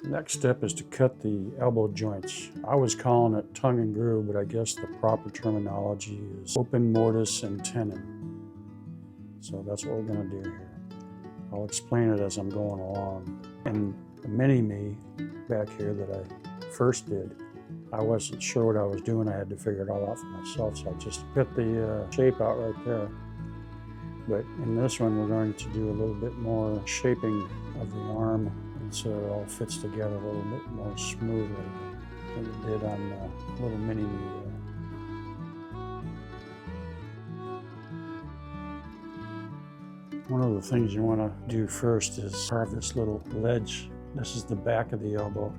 Next step is to cut the elbow joints. I was calling it tongue and groove, but I guess the proper terminology is open mortise and tenon. So that's what we're going to do here. I'll explain it as I'm going along. And the mini-me back here that I first did, I wasn't sure what I was doing. I had to figure it all out for myself, so I just cut the shape out right there. But in this one, we're going to do a little bit more shaping of the arm, and so it all fits together a little bit more smoothly than it did on the little mini-me there. One of the things you want to do first is carve this little ledge. This is the back of the elbow.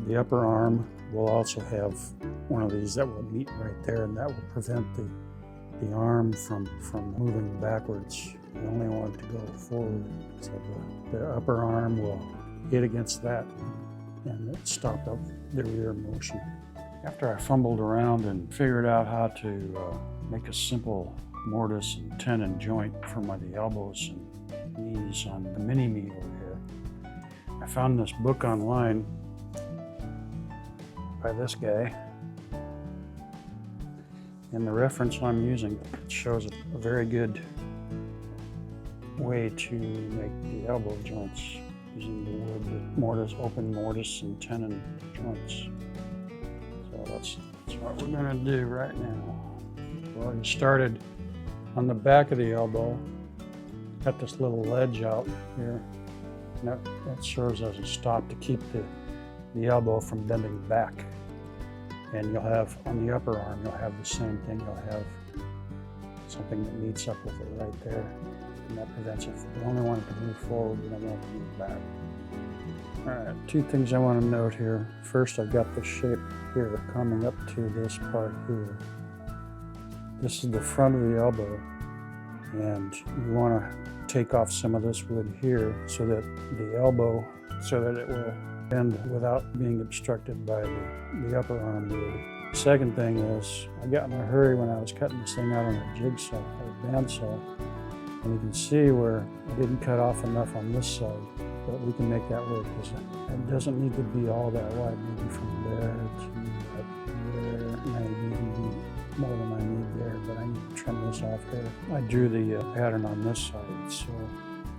The upper arm will also have one of these that will meet right there, and that will prevent the arm from moving backwards. You only want it to go forward. So the upper arm will hit against that and stop up the rear motion. After I fumbled around and figured out how to make a simple mortise and tenon joint for the elbows and knees on the mini-me over here, I found this book online by this guy, and the reference I'm using shows a very good way to make the elbow joints using the wood mortise, open mortise and tenon joints. So that's what we're going to do right now. We've already started on the back of the elbow. Got this little ledge out here, and that serves as a stop to keep the elbow from bending back. And you'll have, on the upper arm, you'll have the same thing. You'll have something that meets up with it right there, and that prevents it. You only want it to move forward, you don't want it to move back. All right, two things I want to note here. First, I've got the shape here coming up to this part here. This is the front of the elbow, and you want to take off some of this wood here so that the elbow, so that it will bend without being obstructed by the upper arm wood. Second thing is, I got in a hurry when I was cutting this thing out on a jigsaw or bandsaw, and you can see where I didn't cut off enough on this side, but we can make that work because it doesn't need to be all that wide, maybe from there to up there, maybe even more than I need there, but I need to trim this off here. I drew the pattern on this side, so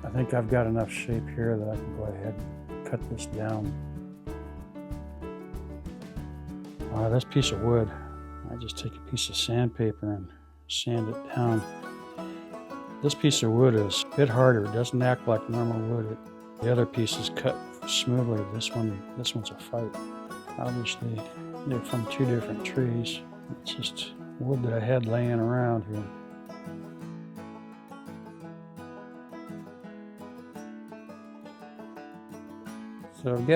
I think I've got enough shape here that I can go ahead and cut this down. This piece of wood, I just take a piece of sandpaper and sand it down. This piece of wood is a bit harder. It doesn't act like normal wood. The other piece is cut smoothly. This one's a fight. Obviously, they're from two different trees. It's just wood that I had laying around here. So I've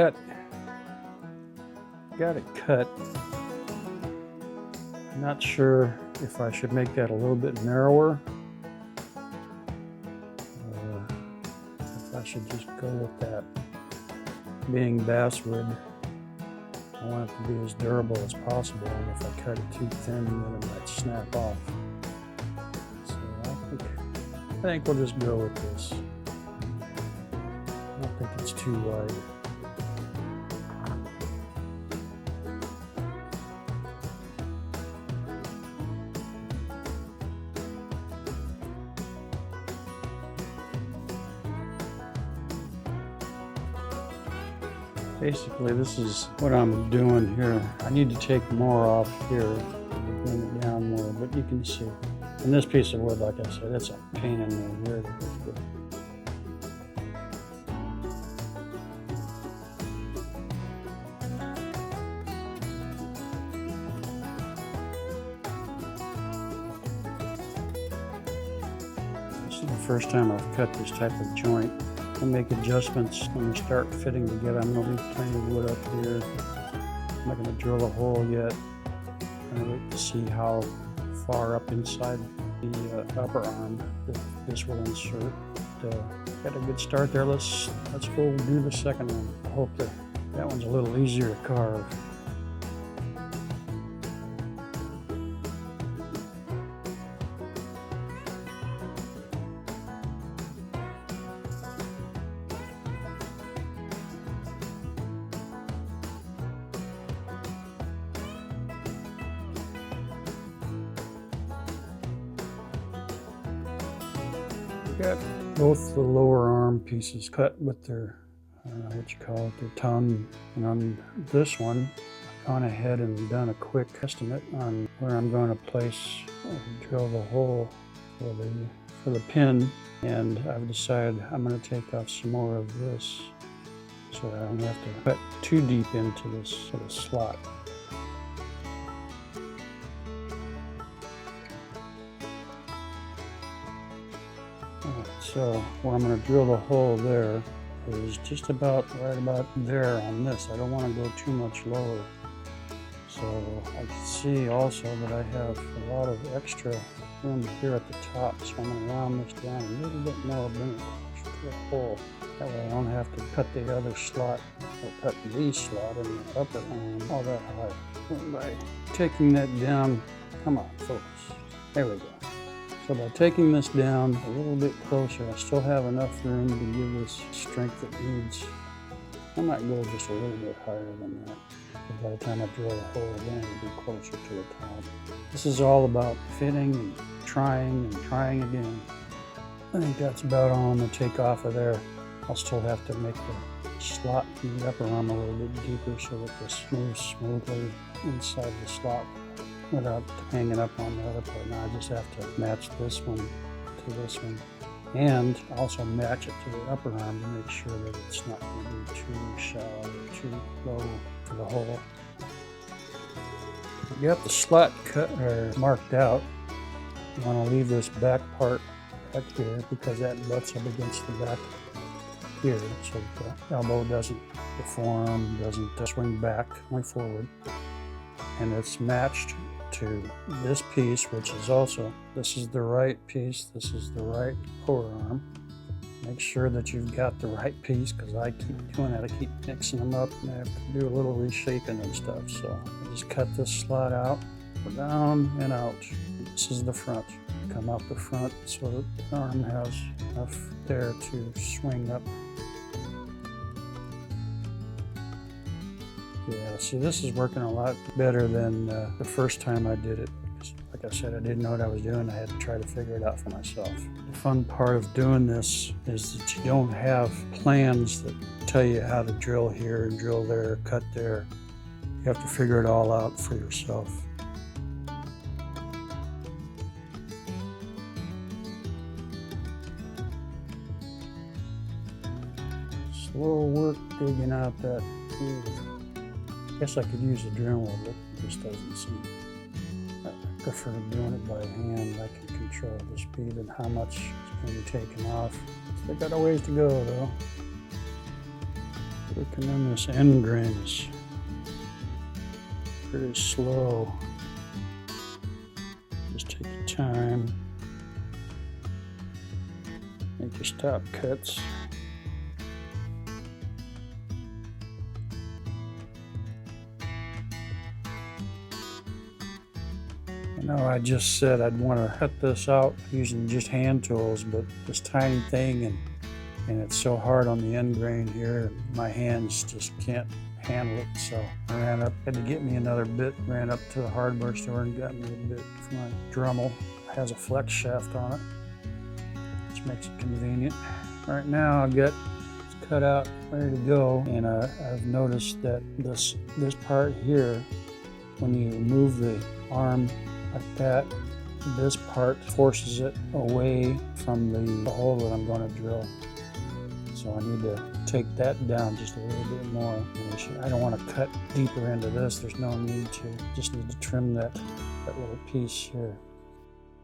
got it cut. I'm not sure if I should make that a little bit narrower, or if I should just go with that. Being basswood, I want it to be as durable as possible, and if I cut it too thin, then it might snap off. So I think we'll just go with this. I don't think it's too wide. Basically, this is what I'm doing here. I need to take more off here and bring it down more, but you can see. And this piece of wood, like I said, it's a pain in the rear. This is the first time I've cut this type of joint. I'll make adjustments when we start fitting together. I'm going to leave plenty of wood up here. I'm not going to drill a hole yet. I'm going to wait to see how far up inside the upper arm that this will insert. Got a good start there. Let's go do the second one. I hope that one's a little easier to carve. got both the lower arm pieces cut with their, I don't know what you call it, their tongue. And on this one, I've gone ahead and done a quick estimate on where I'm going to place, drill the hole for the pin. And I've decided I'm going to take off some more of this so that I don't have to cut too deep into this sort of slot. So where I'm going to drill the hole there is just about right about there on this. I don't want to go too much lower. So I can see also that I have a lot of extra room here at the top. So I'm going to round this down a little bit more, bring it closer to the hole. That way I don't have to cut the other slot or cut the slot in the upper arm all that high. And by taking that down, come on, focus. There we go. So by taking this down a little bit closer, I still have enough room to give this strength it needs. I might go just a little bit higher than that. But by the time I drill the hole again, it'll be closer to the top. This is all about fitting and trying again. I think that's about all I'm going to take off of there. I'll still have to make the slot in the upper arm a little bit deeper so that this moves smoothly inside the slot without hanging up on the other part. Now I just have to match this one to this one and also match it to the upper arm to make sure that it's not going to be too shallow or too low for the hole. You got the slot cut or marked out. You want to leave this back part back here because that butts up against the back here so the elbow doesn't deform, doesn't swing back, only forward. And it's matched to this piece, which is also, this is the right piece, this is the right lower arm. Make sure that you've got the right piece because I keep doing that. I keep mixing them up and I have to do a little reshaping and stuff. So I just cut this slot out, go down and out. This is the front. Come out the front so that the arm has enough there to swing up. Yeah, see, this is working a lot better than the first time I did it. Like I said, I didn't know what I was doing. I had to try to figure it out for myself. The fun part of doing this is that you don't have plans that tell you how to drill here and drill there, cut there. You have to figure it all out for yourself. Slow work digging out that groove. I guess I could use a drill, but it just doesn't seem. I prefer doing it by hand. I can control the speed and how much is going to be taken off. Still got a ways to go though. Working on this end grain is pretty slow. Just take your time. Make your stop cuts. No, I just said I'd want to cut this out using just hand tools, but this tiny thing and it's so hard on the end grain here, my hands just can't handle it. So I had to get me another bit, ran up to the hardware store and got me a bit for my Dremel. It has a flex shaft on it, which makes it convenient. Right now I've got it cut out, ready to go, and I've noticed that this part here, when you move the arm like that, this part forces it away from the hole that I'm going to drill. So I need to take that down just a little bit more. I don't want to cut deeper into this. There's no need to. Just need to trim that little piece here.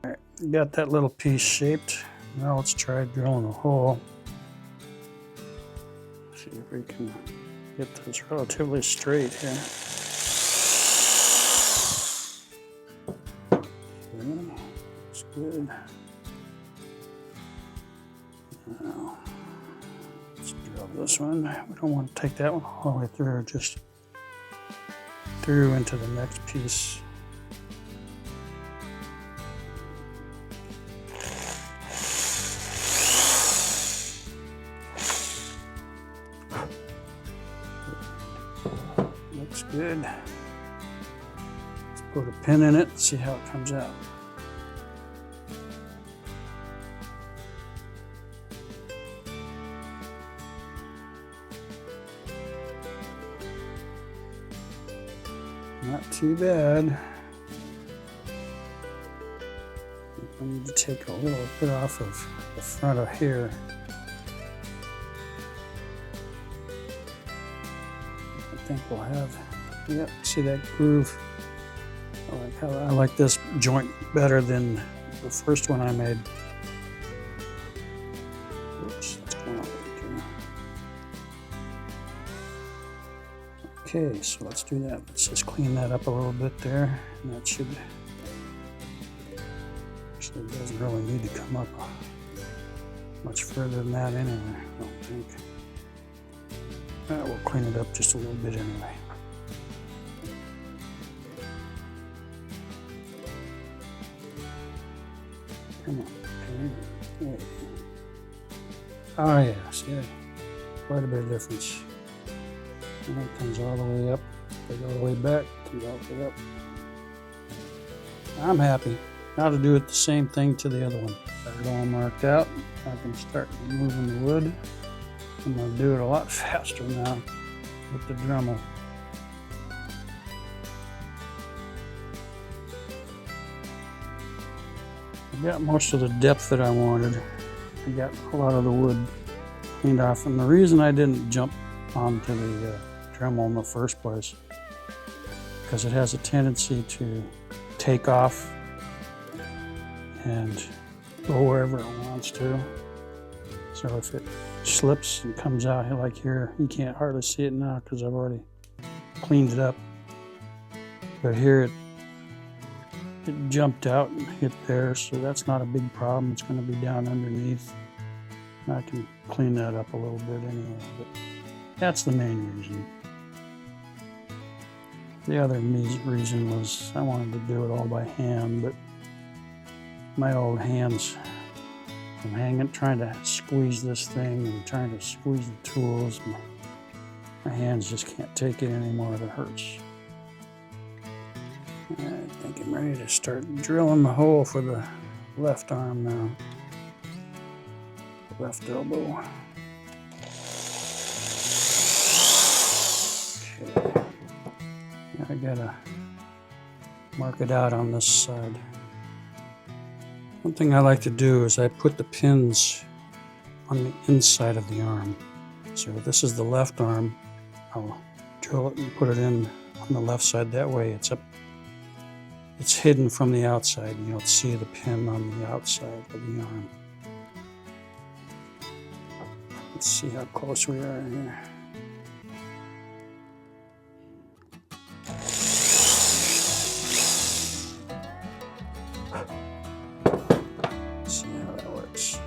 All right, got that little piece shaped. Now let's try drilling a hole. See if we can get this relatively straight here. Looks good. Now, let's drill this one. We don't want to take that one all the way through, just through into the next piece. Looks good. Let's put a pin in it and see how it comes out. Not too bad. I need to take a little bit off of the front of here. I think we'll have, yep, see that groove? I like this joint better than the first one I made. Oops, that's going on right there. Okay, so let's do that. Let's just clean that up a little bit there. And that should, actually it doesn't really need to come up much further than that anyway, I don't think. We'll clean it up just a little bit anyway. Come on, come on. Oh yeah, see, quite a bit of difference. And that comes all the way up, goes all the way back, comes all the way up. I'm happy. Now to do it the same thing to the other one. Got it all marked out. I can start removing the wood. I'm going to do it a lot faster now with the Dremel. I got most of the depth that I wanted. I got a lot of the wood cleaned off, and the reason I didn't jump onto the Dremel in the first place, because it has a tendency to take off and go wherever it wants to. So if it slips and comes out here like here, you can't hardly see it now because I've already cleaned it up. But here it jumped out and hit there, so that's not a big problem. It's going to be down underneath. I can clean that up a little bit anyway, but that's the main reason. The other reason was I wanted to do it all by hand, but my old hands, I'm trying to squeeze this thing and trying to squeeze the tools. My hands just can't take it anymore. It hurts. I think I'm ready to start drilling the hole for the left arm now. Left elbow. Okay. Now I gotta mark it out on this side. One thing I like to do is I put the pins on the inside of the arm. So if this is the left arm, I'll drill it and put it in on the left side. That way it's hidden from the outside. You don't see the pin on the outside of the arm. Let's see how close we are here. See how that works.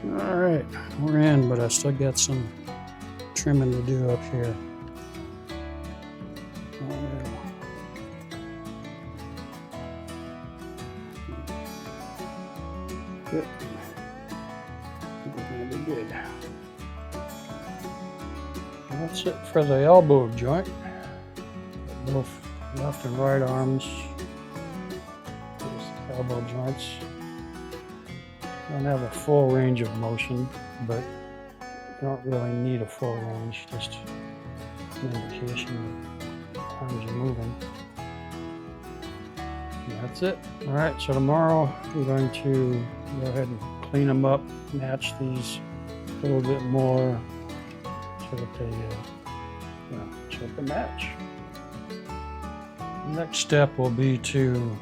All right, we're in, but I still got some trimming to do up here. Good. I think we're going to be good. That's it for the elbow joint. Both left and right arms. Just elbow joints. Don't have a full range of motion, but you don't really need a full range, just an indication that arms are moving. And that's it. All right, so tomorrow we're going to go ahead and clean them up, match these a little bit more so that they match. The next step will be to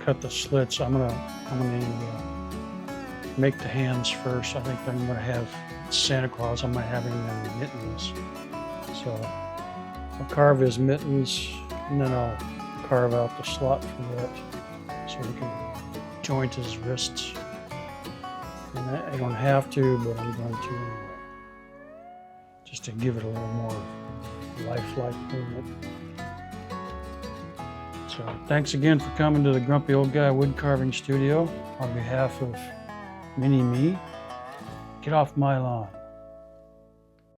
cut the slits. I'm gonna make the hands first. I think I'm gonna have Santa Claus. I might have him in mittens. So I'll carve his mittens, and then I'll carve out the slot for that so we can joint his wrists. And I don't have to, but I'm going to just to give it a little more lifelike movement. So thanks again for coming to the Grumpy Old Guy Wood Carving Studio. On behalf of Mini Me, get off my lawn.